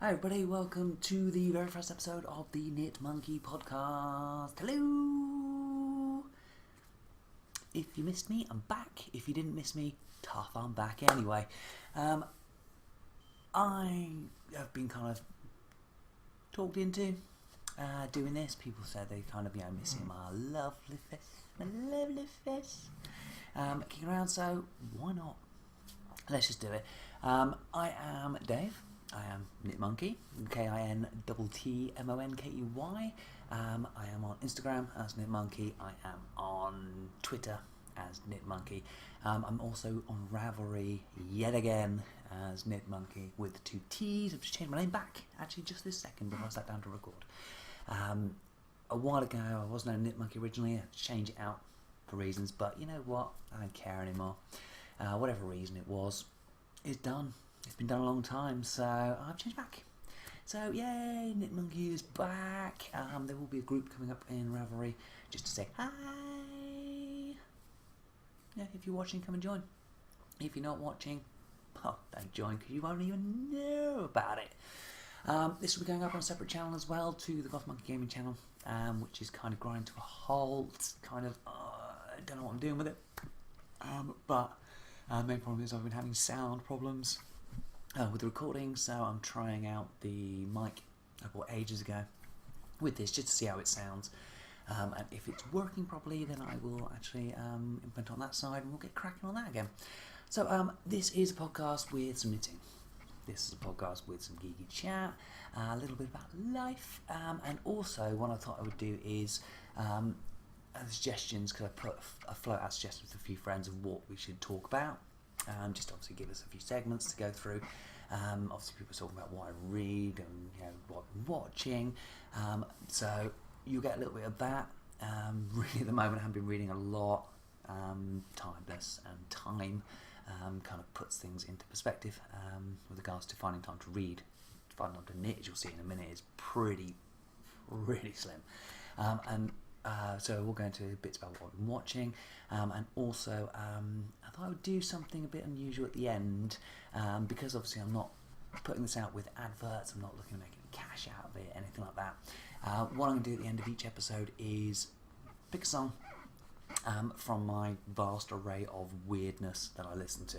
Hi everybody, welcome to the very first episode of the Knit Monkey podcast. Hello! If you missed me, I'm back. If you didn't miss me, tough, I'm back anyway. I have been kind of talked into doing this. People said they kind of, missing my lovely face. Kicking around, so why not? Let's just do it. I am Dave. I am Knit Monkey, KINTTMONKEY. I am on Instagram as Knit Monkey. I am on Twitter as Knit Monkey. I'm also on Ravelry yet again as Knit Monkey with 2 T's. I've just changed my name back, actually, just this second before I sat down to record. A while ago, I was known Knit Monkey originally. I had to change it out for reasons, but you know what? I don't care anymore. Whatever reason it was, it's done. It's been done a long time, so I've changed back. So yay, Knit Monkey is back. There will be a group coming up in Ravelry just to say hi. Yeah, if you're watching, come and join. If you're not watching, don't join because you won't even know about it. This will be going up on a separate channel as well to the Goth Monkey Gaming channel, which is kind of grinding to a halt. I don't know what I'm doing with it. But the main problem is I've been having sound problems with the recording, so I'm trying out the mic I bought ages ago with this just to see how it sounds, and if it's working properly then I will actually implement on that side and we'll get cracking on that again. So this is a podcast with some knitting. This is a podcast with some geeky chat, a little bit about life, and also what I thought I would do is suggestions, because I float out suggestions with a few friends of what we should talk about. Just obviously give us a few segments to go through. Obviously people are talking about what I read and what I'm watching. So you'll get a little bit of that. Really at the moment I haven't been reading a lot. Timeless and time kind of puts things into perspective with regards to finding time to read. Finding time to knit, as you'll see in a minute, is really slim. So we'll go into bits about what I've been watching, and also I thought I would do something a bit unusual at the end, because obviously I'm not putting this out with adverts, I'm not looking to make any cash out of it, anything like that. What I'm going to do at the end of each episode is pick a song from my vast array of weirdness that I listen to,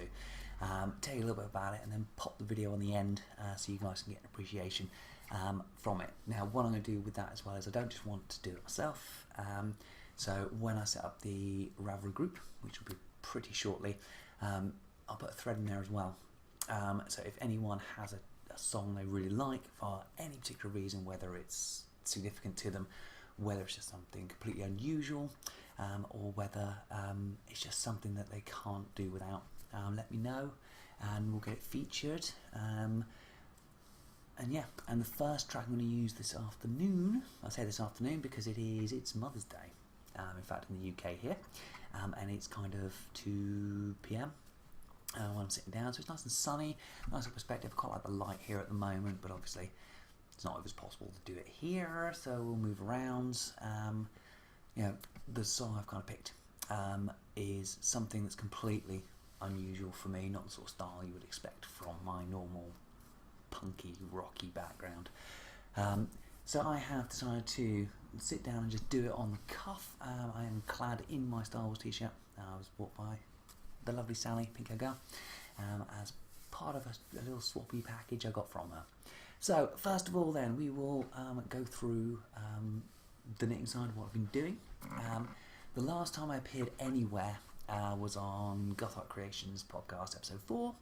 tell you a little bit about it, and then pop the video on the end so you guys can get an appreciation from it. Now what I'm going to do with that as well is I don't just want to do it myself, so when I set up the Ravelry group, which will be pretty shortly, I'll put a thread in there as well, so if anyone has a song they really like for any particular reason, whether it's significant to them, whether it's just something completely unusual, or whether it's just something that they can't do without, let me know and we'll get it featured. And the first track I'm going to use this afternoon, I say this afternoon because it's Mother's Day, in fact in the UK here, and it's kind of 2 PM when I'm sitting down, so it's nice and sunny, nice perspective. I quite like the light here at the moment, but obviously it's not always possible to do it here, so we'll move around. The song I've kind of picked is something that's completely unusual for me, not the sort of style you would expect from my normal punky, rocky background. So I have decided to sit down and just do it on the cuff. I am clad in my Star Wars t-shirt. I was bought by the lovely Sally, Pink Hair Girl, as part of a little swappy package I got from her. So first of all then, we will go through the knitting side of what I've been doing. The last time I appeared anywhere was on Goth Art Creations podcast, episode 4.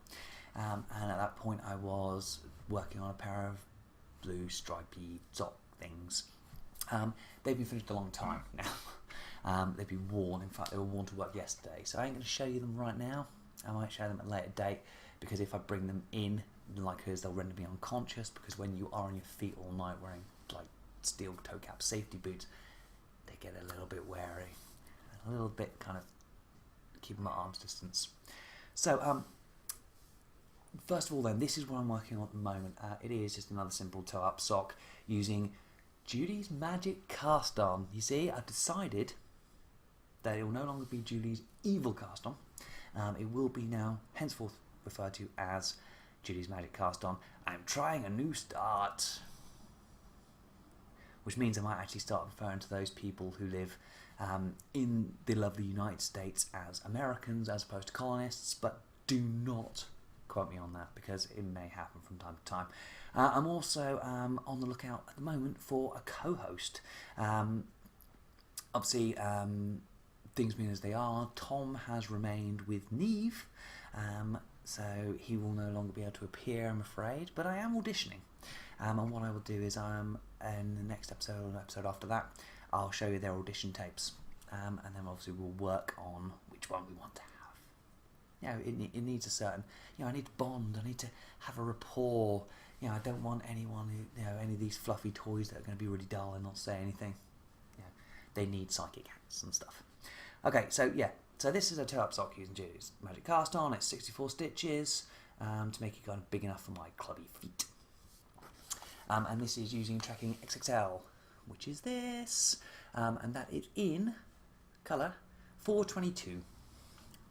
And at that point I was working on a pair of blue stripy sock things. They've been finished a long time now. They've been worn, in fact they were worn to work yesterday, so I ain't going to show you them right now. I might show them at a later date, because if I bring them in, the likelihood is they'll render me unconscious, because when you are on your feet all night wearing like steel toe cap safety boots, they get a little bit wary, a little bit kind of keep them at arm's distance. So first of all then, this is what I'm working on at the moment. It is just another simple toe-up sock using Judy's Magic Cast On. You see, I've decided that it will no longer be Judy's Evil Cast On. It will be now henceforth referred to as Judy's Magic Cast On. I'm trying a new start. Which means I might actually start referring to those people who live in the lovely United States as Americans as opposed to colonists, but do not quote me on that because it may happen from time to time. I'm also on the lookout at the moment for a co-host. Obviously, things being as they are, Tom has remained with Neve, so he will no longer be able to appear, I'm afraid, but I am auditioning. And what I will do is, in the next episode or the episode after that, I'll show you their audition tapes, and then obviously we'll work on which one we want to have. You know, it needs a certain, I need to bond, I need to have a rapport. I don't want anyone who, any of these fluffy toys that are going to be really dull and not say anything. They need psychic hats and stuff. Okay, so this is a toe-up sock using Judy's Magic Cast On. It's 64 stitches to make it kind of big enough for my clubby feet. And this is using Tracking XXL, which is this, and that is in colour 422.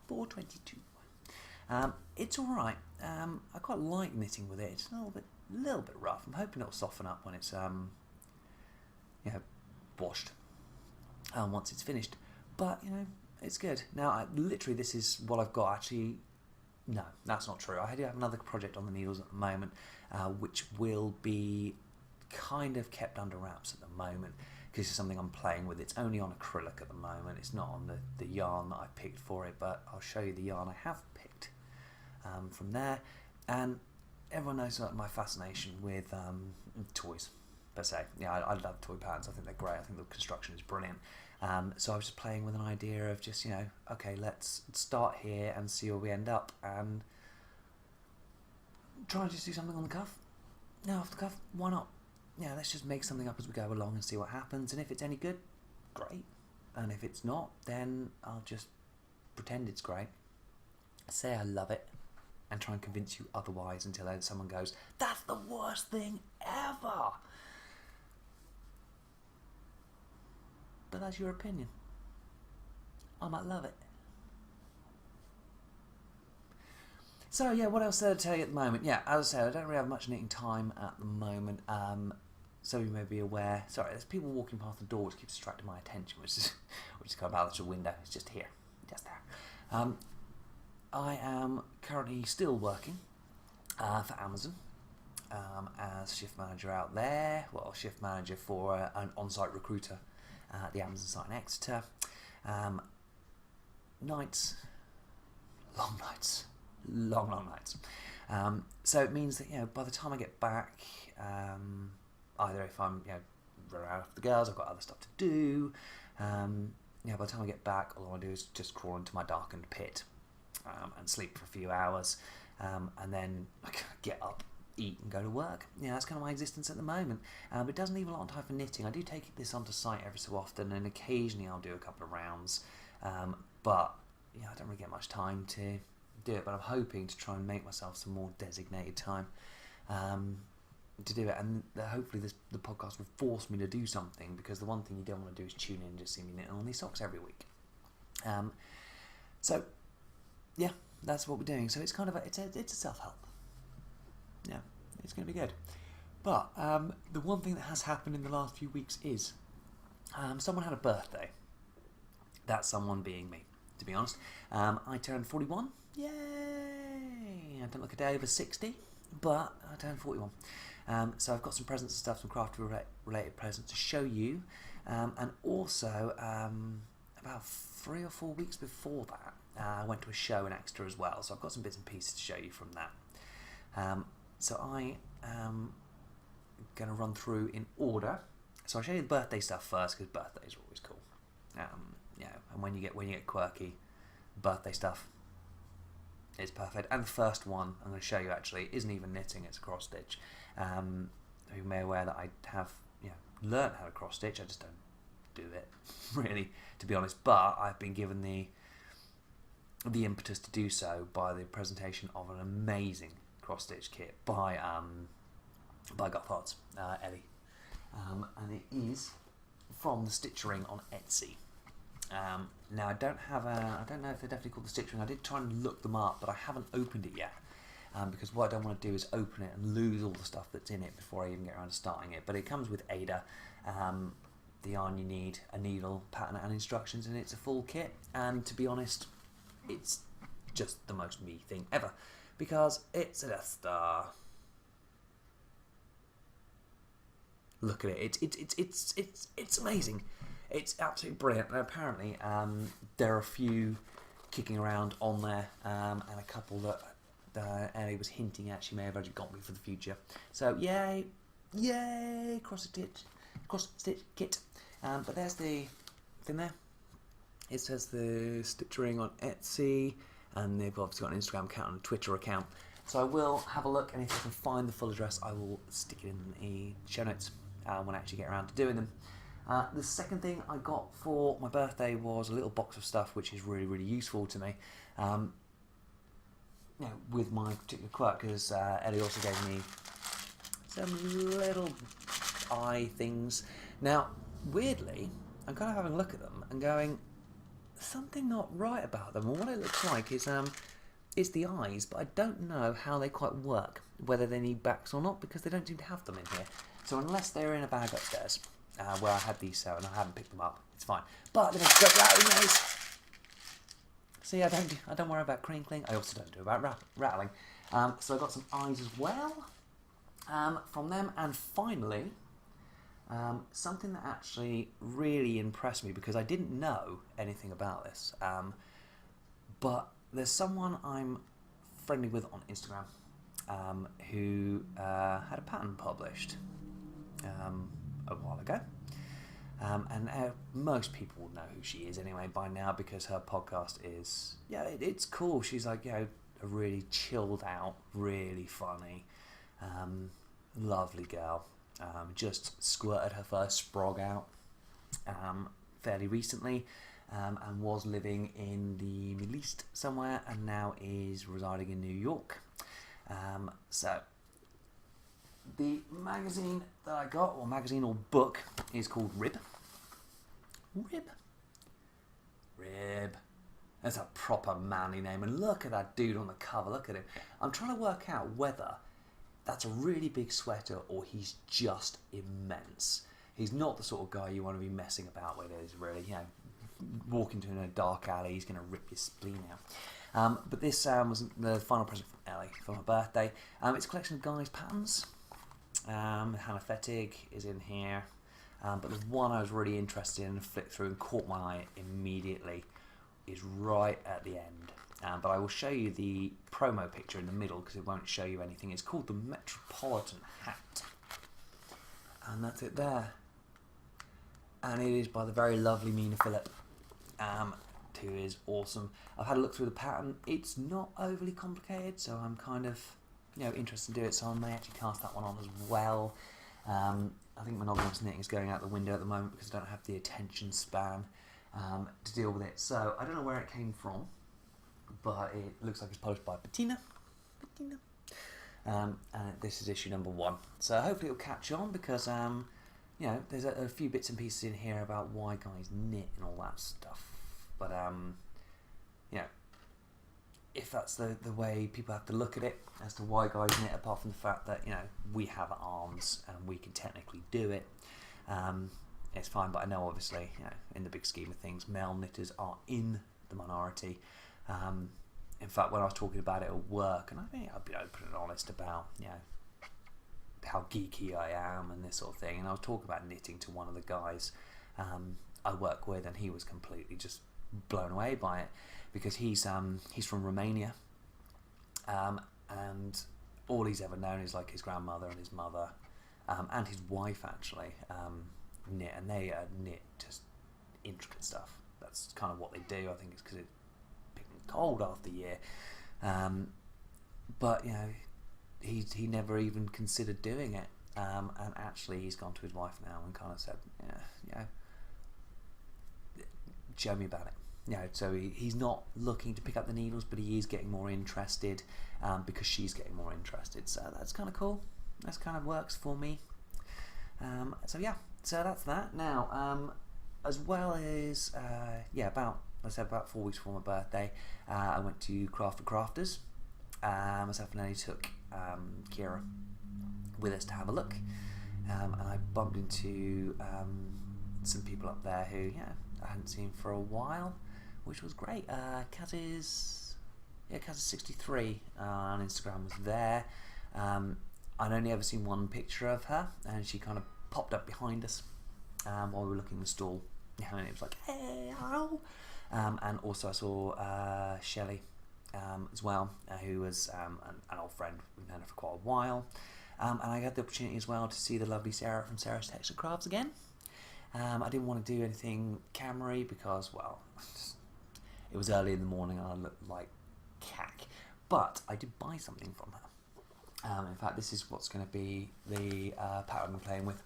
422. It's all right. I quite like knitting with it. It's a little bit rough. I'm hoping it'll soften up when it's washed. Once it's finished, but it's good. Now, literally, this is what I've got. Actually, no, that's not true. I do have another project on the needles at the moment, which will be kind of kept under wraps at the moment because it's something I'm playing with. It's only on acrylic at the moment. It's not on the yarn that I picked for it, but I'll show you the yarn I have picked from there. And everyone knows my fascination with toys, per se. I love toy patterns. I think they're great. I think the construction is brilliant. So I was just playing with an idea of just, okay, let's start here and see where we end up, and try and just do something on the cuff. No, off the cuff, why not? Let's just make something up as we go along and see what happens, and if it's any good, great. And if it's not, then I'll just pretend it's great, say I love it, and try and convince you otherwise until someone goes, that's the worst thing ever. But that's your opinion. I might love it. So what else to tell you at the moment? As I said, I don't really have much knitting time at the moment. So you may be aware. Sorry, there's people walking past the door which keeps distracting my attention, which is kind of out the window. It's just here, just there. I am currently still working for Amazon as shift manager out there. Well, shift manager for an on-site recruiter. The Amazon site in Exeter. Nights, long nights, long nights. So it means that by the time I get back, either if I'm running out of the girls, I've got other stuff to do. By the time I get back, all I want to do is just crawl into my darkened pit and sleep for a few hours, and then I get up, eat and go to work. That's kind of my existence at the moment. But it doesn't leave a lot of time for knitting. I do take this onto site every so often, and occasionally I'll do a couple of rounds. But I don't really get much time to do it. But I'm hoping to try and make myself some more designated time to do it. And hopefully the podcast will force me to do something, because the one thing you don't want to do is tune in and just see me knitting on these socks every week. That's what we're doing. So it's kind of it's a self-help. It's going to be good. But the one thing that has happened in the last few weeks is someone had a birthday. That someone being me, to be honest. I turned 41. Yay! I don't look a day over 60, but I turned 41. So I've got some presents and stuff, some craft-related presents to show you. And also, about 3 or 4 weeks before that, I went to a show in Exeter as well. So I've got some bits and pieces to show you from that. So I am going to run through in order. So I'll show you the birthday stuff first, because birthdays are always cool. And when you get quirky, birthday stuff is perfect. And the first one I'm going to show you actually isn't even knitting; it's a cross stitch. You may be aware that I have learned how to cross stitch. I just don't do it really, to be honest. But I've been given the impetus to do so by the presentation of an amazing cross stitch kit by Gothards, Ellie, and it is from the Stitch Ring on Etsy. Now I don't know if they're definitely called the Stitch Ring. I did try and look them up, but I haven't opened it yet. because what I don't want to do is open it and lose all the stuff that's in it before I even get around to starting it. But it comes with Ada, the yarn you need, a needle, pattern and instructions, and it's a full kit. And to be honest, it's just the most me thing ever, because it's a Death Star. Look at it. It's amazing. It's absolutely brilliant. And apparently, there are a few kicking around on there, and a couple that Ellie was hinting at she may have actually got me for the future. So yay, cross stitch kit. But there's the thing there. It says the Stitchering on Etsy, and they've obviously got an Instagram account and a Twitter account. So I will have a look, and if I can find the full address, I will stick it in the show notes when I actually get around to doing them. The second thing I got for my birthday was a little box of stuff, which is really, really useful to me. With my particular quirk, because Ellie also gave me some little eye things. Now, weirdly, I'm kind of having a look at them and going, something not right about them. And what it looks like is it's the eyes, but I don't know how they quite work, whether they need backs or not, because they don't seem to have them in here. So unless they're in a bag upstairs, where I had these and I haven't picked them up, it's fine. But they make a great rattling noise. See, I don't worry about crinkling. I also don't do about rattling. So I got some eyes as well from them, and finally, something that actually really impressed me, because I didn't know anything about this. But there's someone I'm friendly with on Instagram who had a pattern published a while ago. And most people will know who she is anyway by now, because her podcast is, it's cool. She's like, a really chilled out, really funny, lovely girl. Just squirted her first sprog out fairly recently, and was living in the Middle East somewhere, and now is residing in New York. So the magazine that I got, or magazine or book, is called Rib. That's a proper manly name, and look at that dude on the cover. Look at him. I'm trying to work out whether that's a really big sweater or he's just immense. He's not the sort of guy you want to be messing about with. Is really, walk into in a dark alley, he's going to rip your spleen out. But this was the final present from Ellie for my birthday. It's a collection of guys' patterns. Hannah Fettig is in here. But the one I was really interested in and flipped through and caught my eye immediately is right at the end. But I will show you the promo picture in the middle, because it won't show you anything. It's called the Metropolitan Hat. And that's it there. And it is by the very lovely Mina Phillip, who is awesome. I've had a look through the pattern. It's not overly complicated, so I'm kind of interested to do it. So I may actually cast that one on as well. I think monogamous knitting is going out the window at the moment, because I don't have the attention span to deal with it. So I don't know where it came from, but it looks like it's published by Bettina. And this is issue number 1. So hopefully it'll catch on, because there's a few bits and pieces in here about why guys knit and all that stuff. But if that's the way people have to look at it as to why guys knit, apart from the fact that we have arms and we can technically do it, it's fine. But I know, obviously, in the big scheme of things, male knitters are in the minority. In fact, when I was talking about it at work, and I think I've been open and honest about how geeky I am and this sort of thing, and I was talking about knitting to one of the guys I work with, and he was completely just blown away by it, because he's from Romania, and all he's ever known is like his grandmother and his mother, and his wife actually knit, and they knit just intricate stuff. That's kind of what they do. I think it's because it's been cold after the year, but he never even considered doing it, and actually he's gone to his wife now and kind of said, show me about it. So he's not looking to pick up the needles, but he is getting more interested, because she's getting more interested. So that's kind of cool. That kind of works for me. So that's that. Now, as well as about 4 weeks before my birthday, I went to Craft for Crafters, myself and Ellie took Kira with us to have a look, and I bumped into some people up there who I hadn't seen for a while, which was great. Kaz is 63 on Instagram was there. I'd only ever seen one picture of her, and she kind of popped up behind us while we were looking in the stall, and it was like, hey, hello. And also I saw Shelley as well, who was an old friend. We've known her for quite a while. And I had the opportunity as well to see the lovely Sarah from Sarah's Texture Crafts again. I didn't want to do anything camera-y because, well, it was early in the morning and I looked like cack. But I did buy something from her. In fact, this is what's going to be the pattern I've been playing with.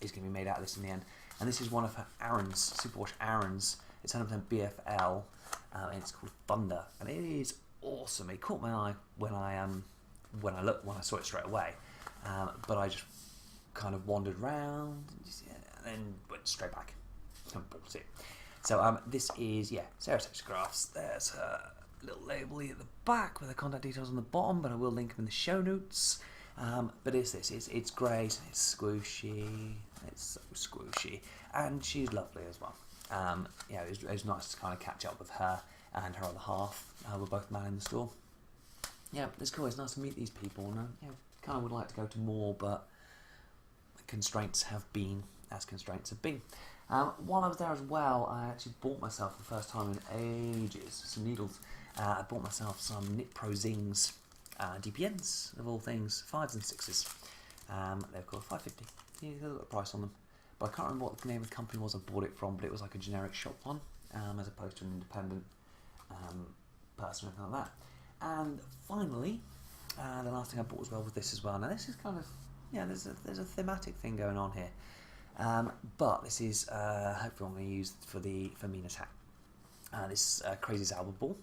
It's going to be made out of this in the end. And this is one of her Aaron's, Superwash Aaron's. It's 100% BFL, and it's called Thunder. And it is awesome. It caught my eye when I saw it straight away. But I just kind of wandered around and then went straight back and bought it. So this is, Sarah's Texture Crafts. There's her little label here at the back with the contact details on the bottom, but I will link them in the show notes. But it's great, it's squishy, it's so squishy, and she's lovely as well. It was nice to kind of catch up with her and her other half. We're both manning the store. Yeah, it's cool, it's nice to meet these people, and kind of would like to go to more, but constraints have been as constraints have been. While I was there as well, I actually bought myself, for the first time in ages, some needles. I bought myself some Knit Pro Zings DPNs, of all things, 5s and 6s. They're called $5.50. Yeah, there's a little price on them. But I can't remember what the name of the company was I bought it from, but it was like a generic shop one, as opposed to an independent person or anything like that. And finally, the last thing I bought as well was this as well. Now this is kind of, there's a thematic thing going on here. But this is hopefully I'm going to use for Mina's hat. This Crazy Zalba ball.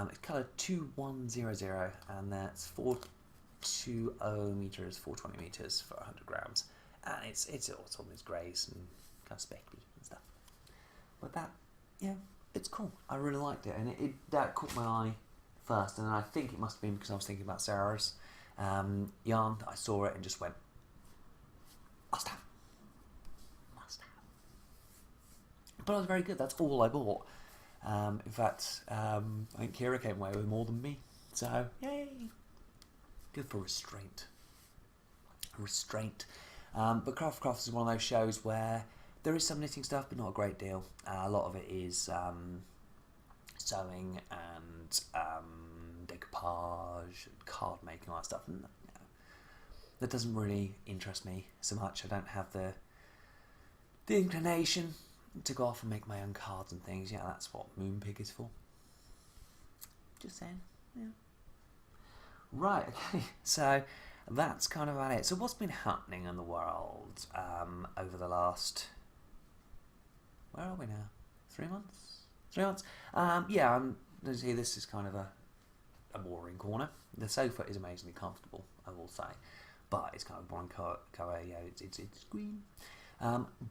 It's coloured 2100, and that's 420 metres, 420 metres for 100 grams. And it's all these greys and kind of specky and stuff. But that, it's cool. I really liked it, and that caught my eye first, and I think it must have been because I was thinking about Sarah's yarn. I saw it and just went, must have. But it was very good. That's all I bought. In fact, I think Kira came away with more than me. So, yay! Good for restraint. But Craft Crafts is one of those shows where there is some knitting stuff, but not a great deal. A lot of it is sewing and decoupage, and card making, all that stuff. And, that doesn't really interest me so much. I don't have the inclination to go off and make my own cards and things. That's what Moonpig is for. Just saying. Right, okay. So that's kind of about it. So what's been happening in the world over the last, where are we now? 3 months? 3 months? See, this is kind of a boring corner. The sofa is amazingly comfortable, I will say, but it's kind of boring colour. It's green.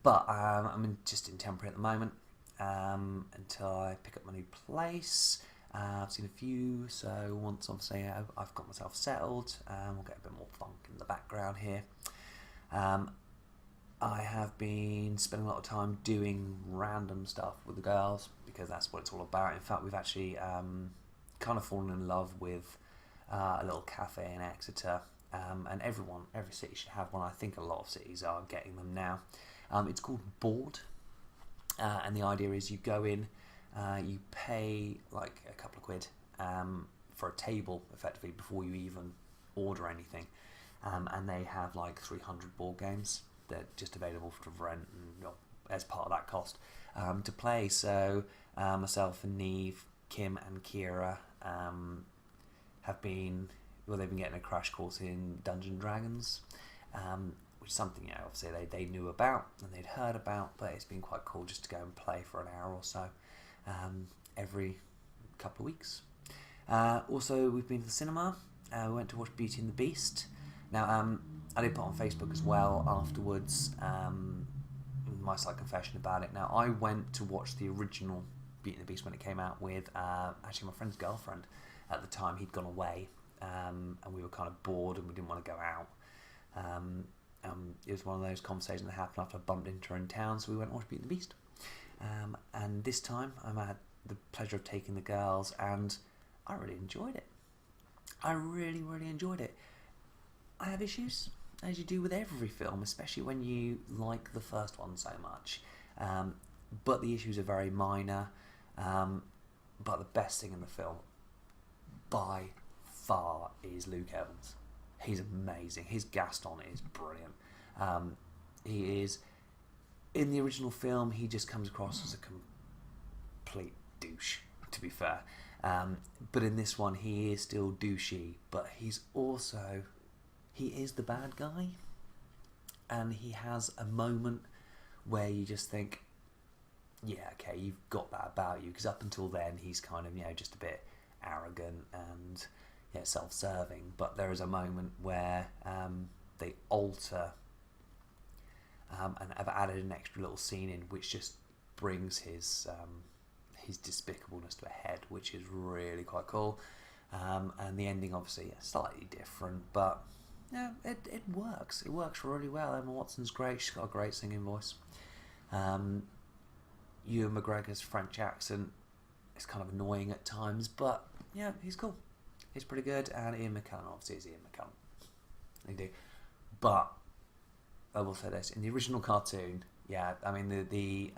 But I'm just in temporary at the moment until I pick up my new place. I've seen a few, so once obviously I've got myself settled, we'll get a bit more funk in the background here. I have been spending a lot of time doing random stuff with the girls because that's what it's all about. In fact, we've actually kind of fallen in love with a little cafe in Exeter. And every city should have one. I think a lot of cities are getting them now. It's called Board, and the idea is you go in, you pay like a couple of quid for a table, effectively, before you even order anything, and they have like 300 board games that are just available for rent and as part of that cost to play. So myself and Neve, Kim and Kira have been... they've been getting a crash course in Dungeons & Dragons, which is something, obviously they knew about and they'd heard about, but it's been quite cool just to go and play for an hour or so every couple of weeks. Also, we've been to the cinema. We went to watch Beauty and the Beast. Now, I did put on Facebook as well afterwards my slight confession about it. Now, I went to watch the original Beauty and the Beast when it came out with actually my friend's girlfriend at the time. He'd gone away, and we were kind of bored and we didn't want to go out. It was one of those conversations that happened after I bumped into her in town, so we went and watched Beauty and the Beast. And this time I had the pleasure of taking the girls, and I really enjoyed it. I really, really enjoyed it. I have issues, as you do with every film, especially when you like the first one so much. But the issues are very minor. But the best thing in the film, by far, is Luke Evans. He's amazing. His Gaston is brilliant. He is... In the original film, he just comes across as a complete douche, to be fair. But in this one, he is still douchey, but he's also... He is the bad guy. And he has a moment where you just think, yeah, okay, you've got that about you. Because up until then, he's kind of, just a bit arrogant and self-serving. But there is a moment where they alter and have added an extra little scene in, which just brings his despicableness to a head, which is really quite cool. And the ending, obviously, slightly different, but it works. It works really well. Emma Watson's great. She's got a great singing voice. Ewan McGregor's French accent is kind of annoying at times, but yeah, he's cool. He's pretty good. And Ian McKellen, obviously, is Ian McKellen. They do. But I will say this: in the original cartoon, I mean the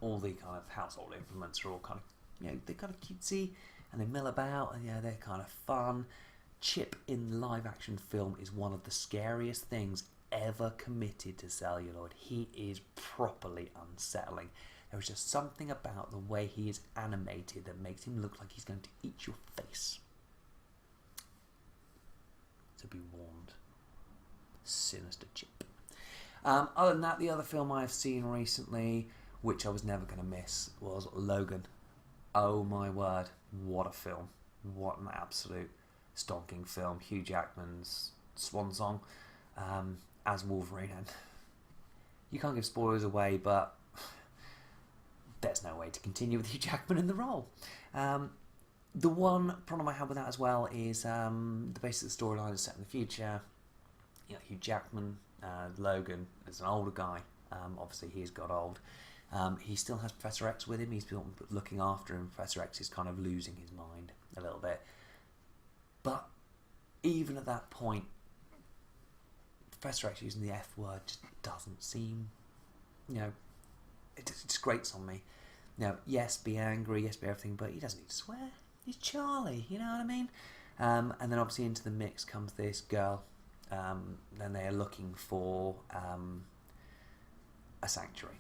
all the kind of household implements are all kind of they're kind of cutesy and they mill about and they're kind of fun. Chip in the live action film is one of the scariest things ever committed to celluloid. He is properly unsettling. There is just something about the way he is animated that makes him look like he's going to eat your face. So be warned. Sinister Chip. Other than that, the other film I have seen recently, which I was never going to miss, was Logan. Oh my word, what a film. What an absolute stonking film. Hugh Jackman's swan song as Wolverine. And you can't give spoilers away, but there's no way to continue with Hugh Jackman in the role. The one problem I have with that as well is the basis of the storyline is set in the future. Hugh Jackman, Logan, is an older guy. Obviously, he's got old. He still has Professor X with him. He's been looking after him. Professor X is kind of losing his mind a little bit. But even at that point, Professor X using the F word just doesn't seem, it just grates on me. Yes, be angry, yes, be everything, but he doesn't need to swear. He's Charlie, you know what I mean? And then obviously into the mix comes this girl. Then they are looking for a sanctuary.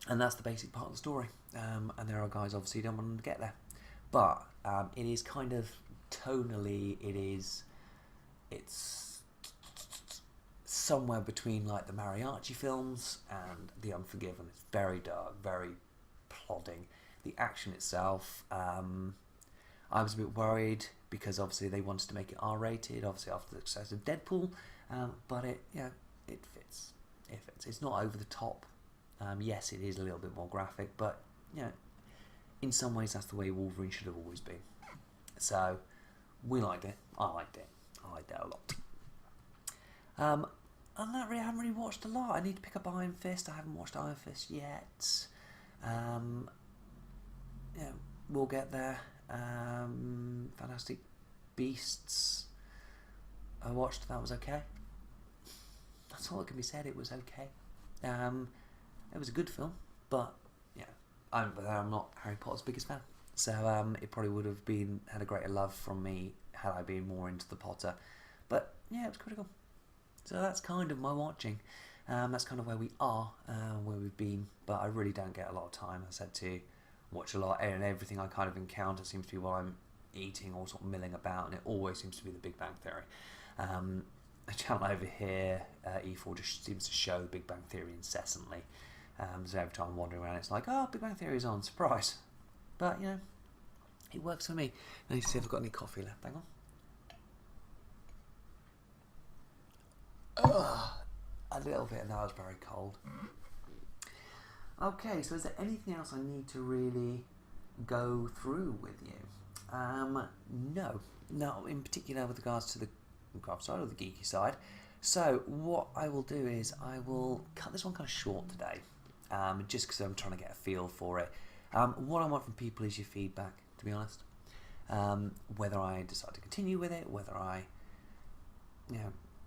And that's the basic part of the story. And there are guys obviously who don't want them to get there. But it is kind of tonally, it's somewhere between like the Mariachi films and The Unforgiven. It's very dark, very plodding. The action itself, I was a bit worried because obviously they wanted to make it R-rated, obviously after the success of Deadpool, but it fits. It fits. It's not over the top. Yes, it is a little bit more graphic, but in some ways that's the way Wolverine should have always been. So we liked it. I liked it. I liked it a lot. And I haven't really watched a lot. I need to pick up Iron Fist. I haven't watched Iron Fist yet. We'll get there. Fantastic Beasts I watched. That was okay. That's all that can be said. It was okay. It was a good film, but I'm not Harry Potter's biggest fan, so it probably would have had a greater love from me had I been more into the Potter. But it was critical. So that's kind of my watching. That's kind of where we are, where we've been. But I really don't get a lot of time, as I said, to watch a lot, and everything I kind of encounter seems to be while I'm eating or sort of milling about, and it always seems to be The Big Bang Theory. The channel over here, E4, just seems to show Big Bang Theory incessantly. So every time I'm wandering around, it's like, oh, Big Bang Theory is on, surprise. But, it works for me. I need to see if I've got any coffee left. Hang on. A little bit, and that was very cold. Okay, so is there anything else I need to really go through with you? No, in particular with regards to the craft side or the geeky side. So what I will do is I will cut this one kind of short today, just because I'm trying to get a feel for it. What I want from people is your feedback, to be honest. Whether I decide to continue with it, whether I,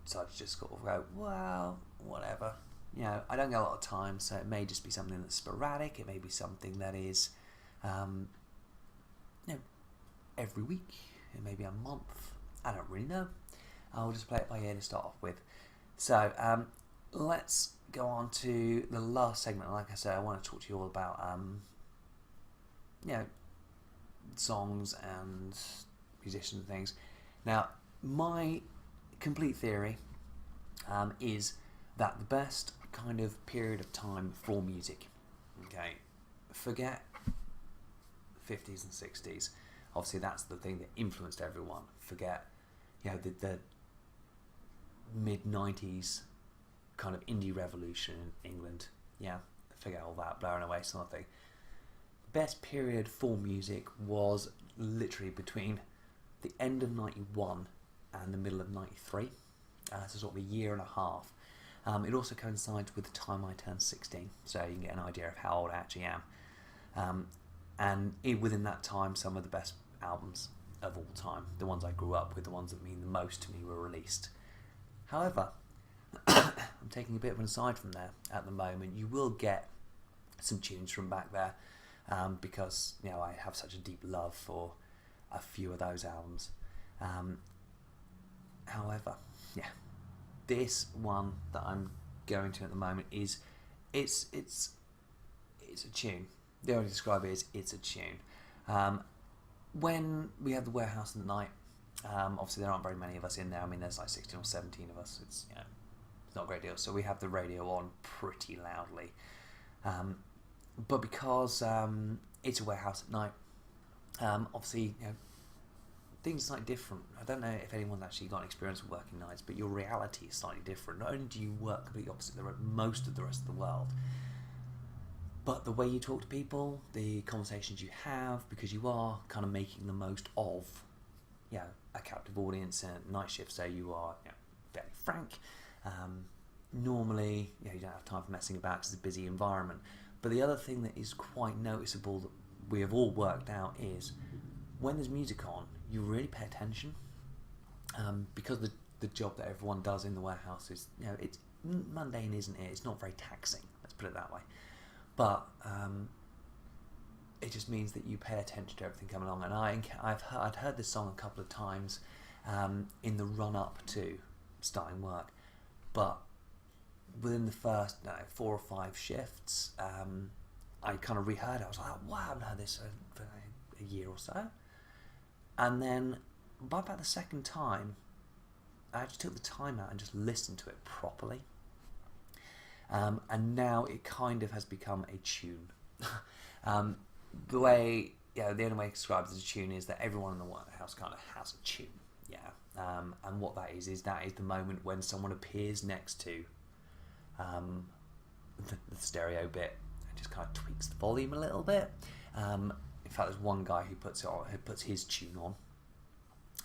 decide to just sort of go, well, whatever. I don't get a lot of time, so it may just be something that's sporadic. It may be something that is, every week. It may be a month. I don't really know. I'll just play it by ear to start off with. So let's go on to the last segment. Like I said, I want to talk to you all about songs and musicians and things. Now, my complete theory is that the best kind of period of time for music, okay, forget 50s and 60s. Obviously, that's the thing that influenced everyone. Forget, the mid-90s kind of indie revolution in England. Forget all that, blowing away something. Best period for music was literally between the end of 91 and the middle of 93. So sort of a year and a half. It also coincides with the time I turned 16, so you can get an idea of how old I actually am. And within that time, some of the best albums of all time, the ones I grew up with, the ones that mean the most to me, were released. However, I'm taking a bit of an aside from there at the moment. You will get some tunes from back there, because I have such a deep love for a few of those albums. However, this one that I'm going to at the moment is it's a tune. The only way to describe it is it's a tune. When we have the warehouse at night, obviously there aren't very many of us in there. I mean, there's like 16 or 17 of us. It's it's not a great deal. So we have the radio on pretty loudly. But because it's a warehouse at night, obviously things are slightly different. I don't know if anyone's actually got an experience with working nights, but your reality is slightly different. Not only do you work completely opposite most of the rest of the world, but the way you talk to people, the conversations you have, because you are kind of making the most of a captive audience and night shift, so you are fairly frank. Normally, you don't have time for messing about because it's a busy environment. But the other thing that is quite noticeable that we have all worked out is when there's music on, you really pay attention, because the job that everyone does in the warehouse is, it's mundane, isn't it? It's not very taxing, let's put it that way. But it just means that you pay attention to everything coming along. And I'd heard this song a couple of times in the run-up to starting work, but within the first 4 or 5 shifts, I kind of reheard it. I was like, wow, I haven't heard this for a year or so. And then by about the second time, I actually took the time out and just listened to it properly. And now it kind of has become a tune. The way, the only way to describe it as a tune is that everyone in the warehouse kind of has a tune. And what that is the moment when someone appears next to the stereo bit and just kind of tweaks the volume a little bit. In fact, there's one guy who puts his tune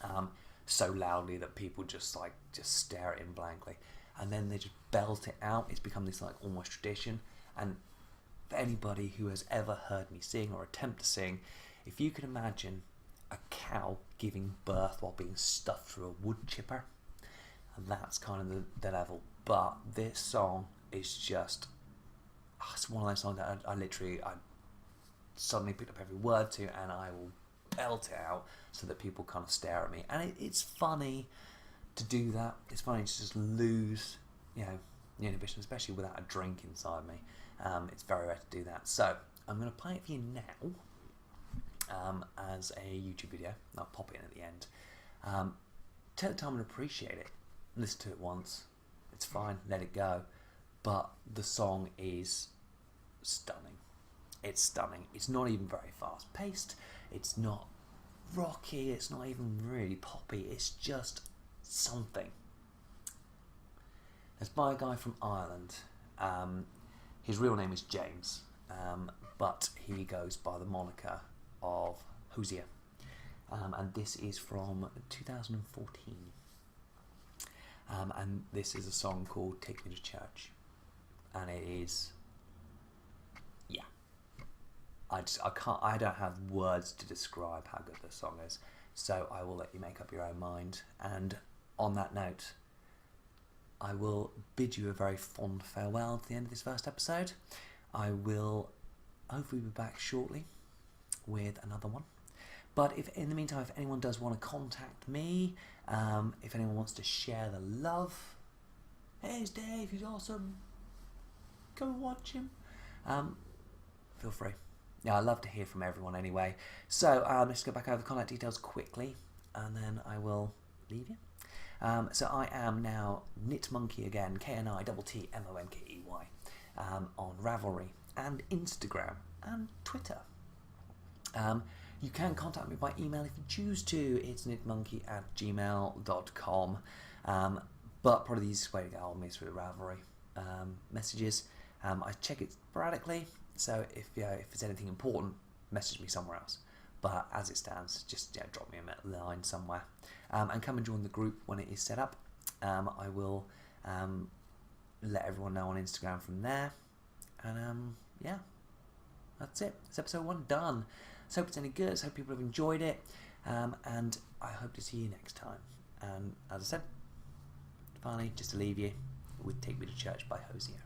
on so loudly that people just stare at him blankly, and then they just belt it out. It's become this almost tradition. And for anybody who has ever heard me sing or attempt to sing, if you can imagine a cow giving birth while being stuffed through a wood chipper, and that's kind of the level. But this song is just, it's one of those songs that I suddenly picked up every word to, and I will belt it out so that people kind of stare at me. And it's funny to do that. It's funny to just lose, the inhibition, especially without a drink inside me. It's very rare to do that. So I'm going to play it for you now as a YouTube video. I'll pop it in at the end. Take the time and appreciate it. Listen to it once. It's fine. Let it go. But the song is stunning. It's stunning. It's not even very fast paced. It's not rocky. It's not even really poppy. It's just something. It's by a guy from Ireland. His real name is James. but he goes by the moniker of Hozier. And this is from 2014. And this is a song called Take Me to Church. And it is, yeah, I don't have words to describe how good this song is, so I will let you make up your own mind. And on that note, I will bid you a very fond farewell at the end of this first episode. I will hopefully be back shortly with another one. But if in the meantime, if anyone does want to contact me, if anyone wants to share the love, hey, it's Dave, he's awesome, go and watch him, feel free. Yeah, I love to hear from everyone anyway. So let's go back over the contact details quickly, and then I will leave you. So I am now Knitmonkey again, KNITTMONKEY, on Ravelry and Instagram and Twitter. You can contact me by email if you choose to. It's knitmonkey@gmail.com. But probably the easiest way to get hold of me is through the Ravelry messages. I check it sporadically, so if there's anything important, message me somewhere else. But as it stands, just drop me a line somewhere. And come and join the group when it is set up. I will let everyone know on Instagram from there. And yeah, that's it. It's episode 1 done. So hope it's any good. So hope people have enjoyed it. And I hope to see you next time. And as I said, finally, just to leave you with Take Me to Church by Hozier.